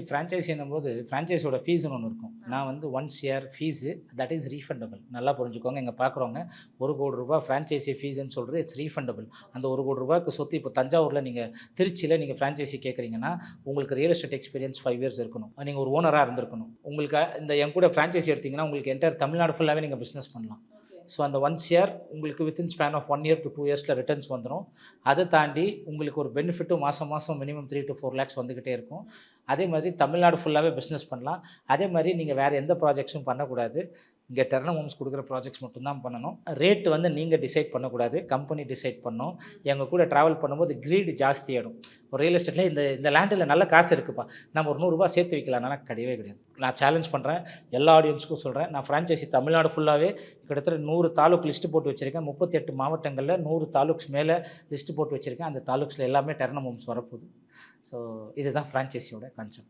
Franchisee என்னும்போது ஃப்ரான்ச்சைஸோட ஃபீஸ்னு ஒன்று இருக்கும். நான் வந்து once year fees that is refundable. நல்லா புரிஞ்சுக்கோங்க. இங்கே பார்க்குறவங்க ரூ. 1,00,00,000 ஃப்ரான்ச்சைஸி ஃபீஸ்ன்னு சொல்கிறது இட்ஸ் ரீஃபண்டபிள். அந்த ரூ. 1,00,00,000க்கு சொத்து இப்போ தஞ்சாவூரில் நீங்கள் திருச்சியில் நீங்கள் ஃப்ரான்ச்சைஸி கேட்குறீங்கன்னா உங்களுக்கு ரியல் எஸ்டேட் எக்ஸ்பீரியன்ஸ் 5 இயர்ஸ் இருக்கணும். நீங்கள் ஒரு ஓனராக இருந்திருக்கணும். உங்களுக்கு இந்த என் கூட ஃப்ரான்ச்சைஸி எடுத்திங்கன்னா உங்களுக்கு என்டையர் தமிழ்நாடு ஃபுல்லாகவே நீங்கள் பிஸ்னஸ் பண்ணலாம். ஸோ அந்த ஒன்ஸ் இயர் உங்களுக்கு within span of 1 year to 2 இயர்ஸில் ரிட்டர்ன்ஸ் வந்துடும். அதை தாண்டி உங்களுக்கு ஒரு பெனிஃபிட்டும் மாதம் மினிமம் 3 to 4 lakhs வந்துக்கிட்டே இருக்கும். அதே மாதிரி தமிழ்நாடு ஃபுல்லாகவே பிஸ்னஸ் பண்ணலாம். அதே மாதிரி நீங்கள் வேறு எந்த ப்ராஜெக்ட்ஸும் பண்ணக்கூடாது. இங்கே டெர்னம் ஹோம்ஸ் கொடுக்குற ப்ராஜெக்ட்ஸ் மட்டும்தான் பண்ணணும். ரேட்டு வந்து நீங்கள் டிசைட் பண்ணக்கூடாது, கம்பெனி டிசைட் பண்ணணும். எங்கள் கூட ட்ராவல் பண்ணும்போது க்ரீடு ஜாஸ்தி ஆகிடும். ஒரு ரியல் எஸ்டேட்டில் இந்த லேண்டில் நல்ல காசு இருக்குப்பா, நம்ம ஒரு ரூ. 100 சேர்த்து வைக்கலாம்னா கிடையவே கிடையாது. நான் சேலஞ்ச் பண்ணுறேன், எல்லா ஆடியன்ஸுக்கும் சொல்கிறேன். நான் ஃப்ரான்ச்சைஸி தமிழ்நாடு ஃபுல்லாகவே கிட்டத்தட்ட 100 தாலுக் லிஸ்ட்டு போட்டு வச்சுருக்கேன். 38 மாவட்டங்களில் 100 தாலுக்ஸ் மேலே லிஸ்ட்டு போட்டு வச்சுருக்கேன். அந்த தாலுக்ஸில் எல்லாமே டெர்னம் ஹோம்ஸ் வரப்போகுது. ஸோ இதுதான் ஃப்ரான்ச்சைஸியோட கான்செப்ட்.